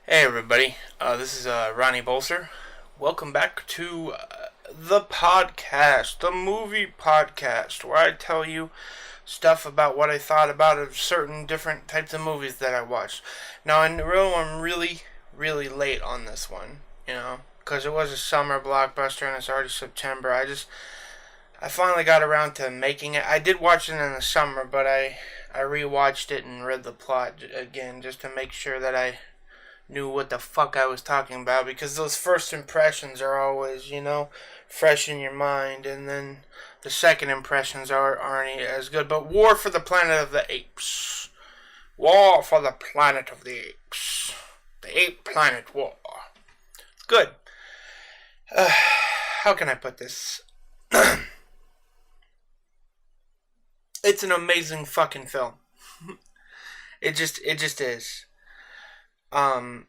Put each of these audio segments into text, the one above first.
Hey everybody, this is Ronnie Bolser. Welcome back to the podcast, the movie podcast, where I tell you stuff about what I thought about of certain different types of movies that I watched. Now, in real, I'm really late on this one, because it was a summer blockbuster and it's already September. I finally got around to making it. I did watch it in the summer, but I rewatched it and read the plot again just to make sure that I knew what the fuck I was talking about, because those first impressions are always, fresh in your mind, and then the second impressions aren't as good. But War for the Planet of the Apes. War for the Planet of the Apes. The Ape Planet War. Good. How can I put this? It's an amazing fucking film. It just is. Um,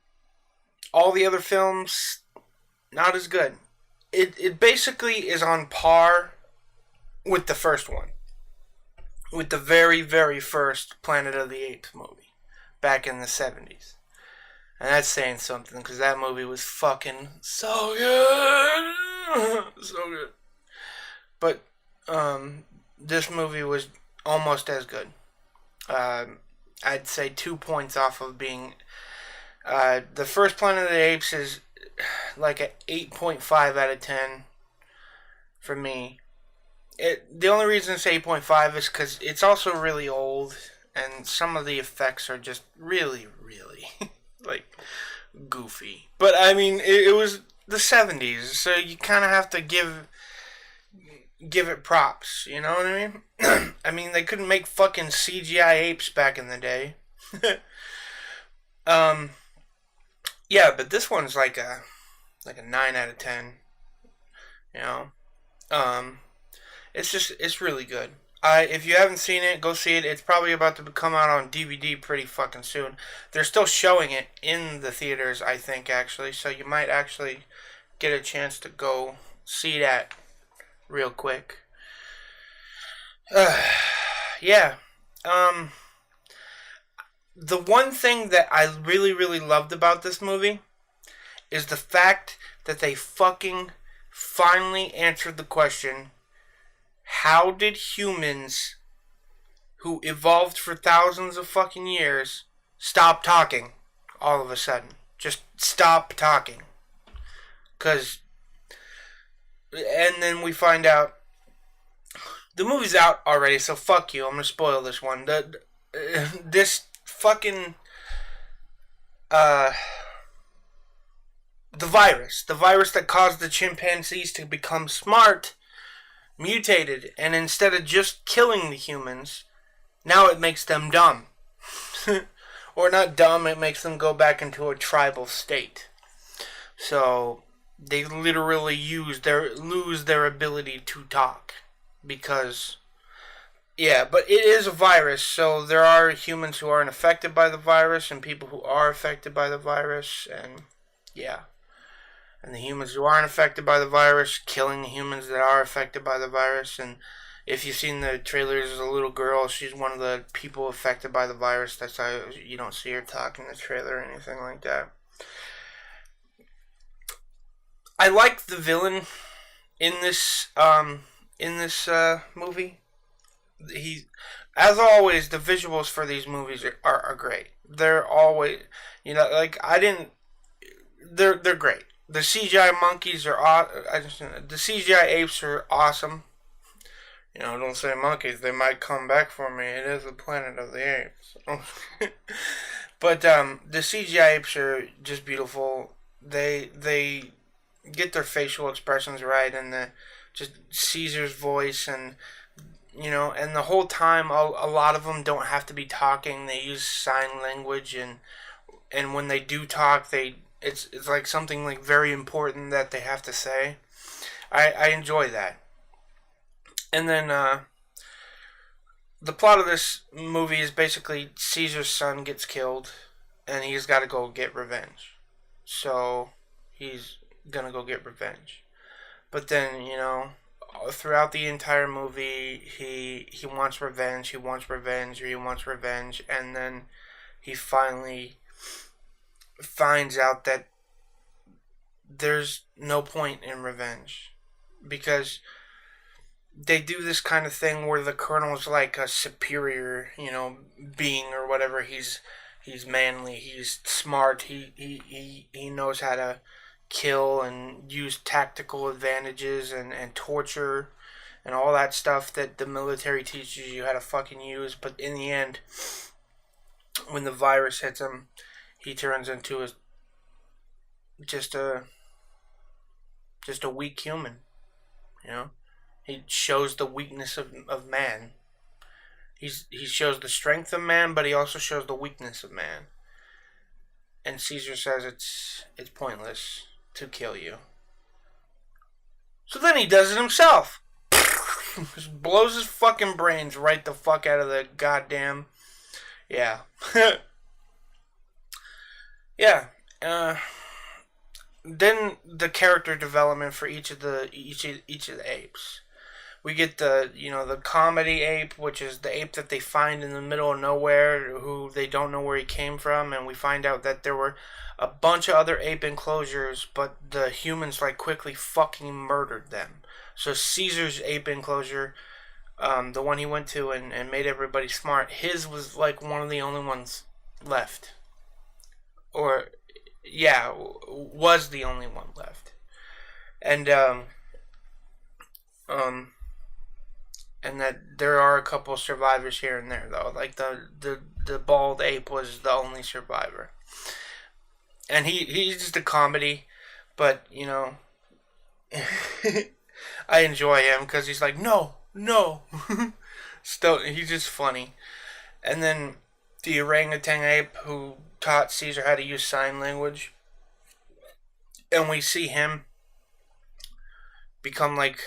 all the other films, not as good. It basically is on par with the first one. With the very first Planet of the Apes movie. Back in the 70s. And that's saying something, because that movie was fucking so good. So good. But, this movie was almost as good. I'd say 2 points off of being... the first Planet of the Apes is like an 8.5 out of 10 for me. The only reason it's 8.5 is because it's also really old, and some of the effects are just really, like, goofy. But, I mean, it was the 70s, so you kind of have to give it props, you know what I mean? I mean, they couldn't make fucking CGI apes back in the day. Yeah, but this one's like a 9 out of 10. You know, it's really good. If you haven't seen it, go see it. It's probably about to come out on DVD pretty fucking soon. They're still showing it in the theaters, I think, actually. So you might actually get a chance to go see that real quick. Yeah. The one thing that I really loved about this movie is the fact that they fucking finally answered the question, how did humans who evolved for thousands of fucking years stop talking all of a sudden? Just stop talking. And then we find out, the movie's out already, so fuck you, I'm gonna spoil this one. This fucking the virus that caused the chimpanzees to become smart mutated, and instead of just killing the humans, now it makes them dumb. Or not dumb, it makes them go back into a tribal state. So they literally lose their ability to talk, because yeah, but it is a virus, so there are humans who aren't affected by the virus and people who are affected by the virus, and yeah. And the humans who aren't affected by the virus killing the humans that are affected by the virus. And if you've seen the trailers, there's a little girl, she's one of the people affected by the virus. That's how you don't see her talk in the trailer or anything like that. I like the villain in this movie. He, as always, the visuals for these movies are great. They're always, like, they're great. The CGI monkeys are the CGI apes are awesome. Don't say monkeys, they might come back for me. It is the Planet of the Apes. But the CGI apes are just beautiful. They get their facial expressions right, and just Caesar's voice, and and the whole time, a lot of them don't have to be talking. They use sign language, and when they do talk, it's like something like very important that they have to say. I enjoy that. And then the plot of this movie is basically Caesar's son gets killed, and he's got to go get revenge. So he's gonna go get revenge. But then, throughout the entire movie, he wants revenge, and then he finally finds out that there's no point in revenge because they do this kind of thing where the colonel's like a superior, being or whatever. He's manly, he's smart, he knows how to kill and use tactical advantages and torture and all that stuff that the military teaches you how to fucking use. But in the end, when the virus hits him, he turns into just a just a weak human. You know, he shows the weakness of man. He shows the strength of man, but he also shows the weakness of man. And Caesar says it's pointless to kill you. So then he does it himself. Just blows his fucking brains right the fuck out of the goddamn. Yeah. Yeah. Then the character development for each of the apes. We get the comedy ape, which is the ape that they find in the middle of nowhere, who they don't know where he came from, and we find out that there were a bunch of other ape enclosures, but the humans like quickly fucking murdered them. So Caesar's ape enclosure, the one he went to and made everybody smart, his was like one of the only ones left. Or, yeah, was the only one left. And, um, and that there are a couple survivors here and there though. Like the bald ape was the only survivor, and he's just a comedy, but I enjoy him because he's like no no, still he's just funny. And then the orangutan ape who taught Caesar how to use sign language, and we see him become like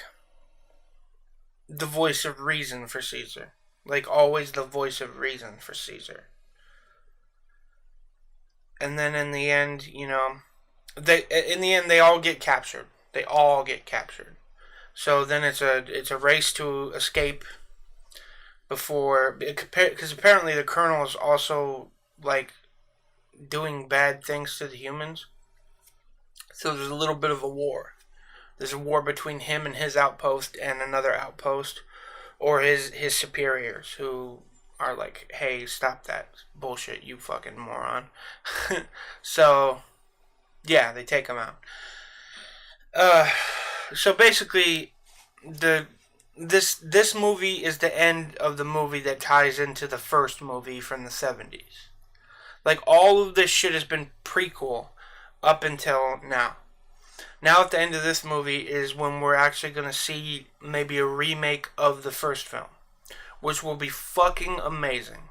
the voice of reason for Caesar. Like always the voice of reason for Caesar. And then in the end, they all get captured. They all get captured. So then it's a race to escape before, because apparently the colonel is also like doing bad things to the humans. So there's a little bit of a war. There's a war between him and his outpost and another outpost, or his superiors who are like, "Hey, stop that bullshit, you fucking moron." So yeah, they take him out. Uh, so basically, the this movie is the end of the movie that ties into the first movie from the 70s. Like all of this shit has been prequel up until now. Now at the end of this movie is when we're actually going to see maybe a remake of the first film, which will be fucking amazing.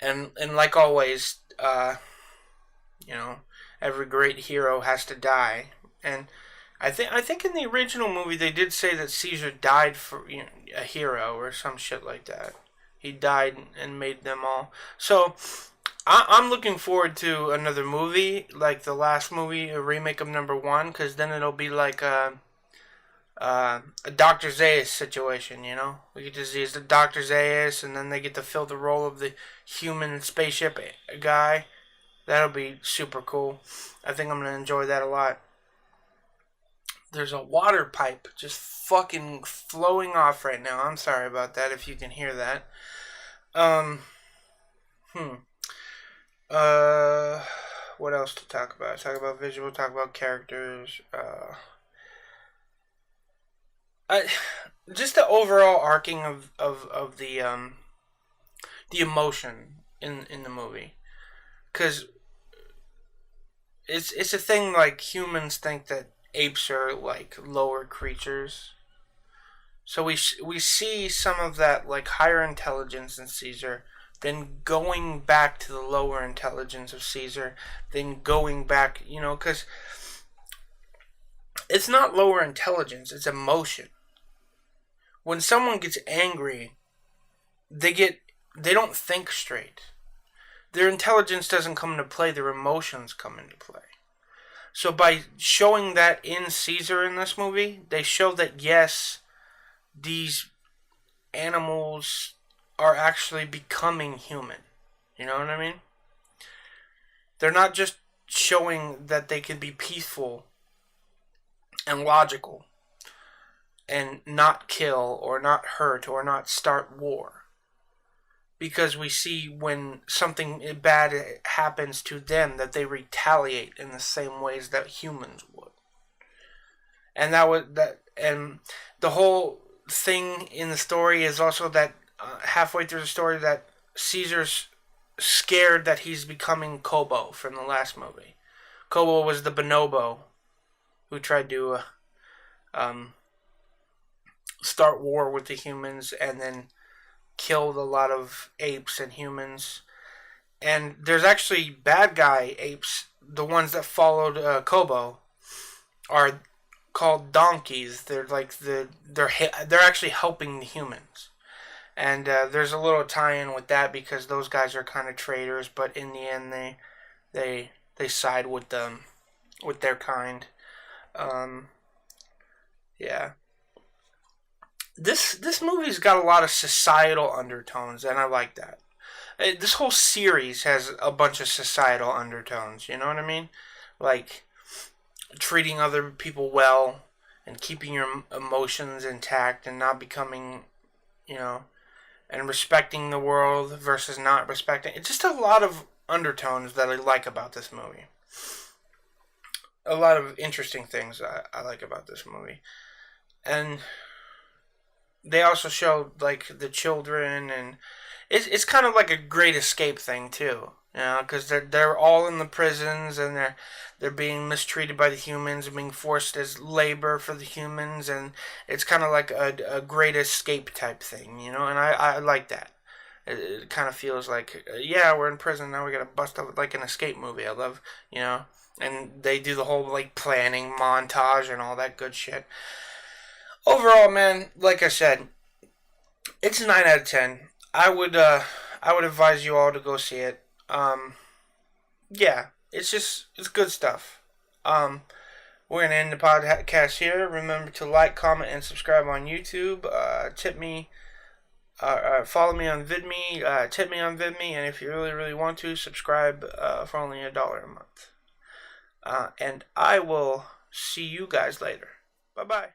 And like always, you know, every great hero has to die. And I think in the original movie they did say that Caesar died for a hero or some shit like that. He died and made them all. So I'm looking forward to another movie, like the last movie, a remake of number one, because then it'll be like a Dr. Zaius situation, We get to see the Dr. Zaius, and then they get to fill the role of the human spaceship guy. That'll be super cool. I think I'm going to enjoy that a lot. There's a water pipe just fucking flowing off right now. I'm sorry about that if you can hear that. Um, hmm. What else to talk about? Talk about visual, talk about characters. I, just the overall arcing of the emotion in the movie, because it's a thing like humans think that apes are like lower creatures. So we see some of that like higher intelligence in Caesar, then going back to the lower intelligence of Caesar, then going back, because it's not lower intelligence, it's emotion. When someone gets angry, they don't think straight. Their intelligence doesn't come into play, their emotions come into play. So by showing that in Caesar in this movie, they show that yes, these animals are actually becoming human. You know what I mean? They're not just showing that they can be peaceful and logical and not kill or not hurt or not start war. Because we see when something bad happens to them that they retaliate in the same ways that humans would. And and the whole thing in the story is also that halfway through the story that Caesar's scared that he's becoming Kobo from the last movie. Kobo was the bonobo who tried to start war with the humans and then killed a lot of apes and humans. And there's actually bad guy apes. The ones that followed Kobo are called donkeys. They're like they're actually helping the humans. And there's a little tie-in with that because those guys are kind of traitors, but in the end they side with them, with their kind. Yeah. This movie's got a lot of societal undertones, and I like that. This whole series has a bunch of societal undertones. You know what I mean? Like treating other people well and keeping your emotions intact and not becoming, you know, and respecting the world versus not respecting. It's just a lot of undertones that I like about this movie. A lot of interesting things I like about this movie. And they also showed like the children, and it's kind of like a great escape thing too, you know, because they're all in the prisons and they're being mistreated by the humans and being forced as labor for the humans, and it's kind of like a great escape type thing, you know, and I like that. It kind of feels like, yeah, we're in prison now, we gotta bust up like an escape movie. I love, you know, and they do the whole like planning montage and all that good shit. Overall, man, like I said, it's a 9 out of 10. I would advise you all to go see it. Yeah, it's good stuff. We're gonna end the podcast here. Remember to like, comment, and subscribe on YouTube. Tip me. Follow me on VidMe. Tip me on VidMe, and if you really, really want to, subscribe for only $1 a month. And I will see you guys later. Bye bye.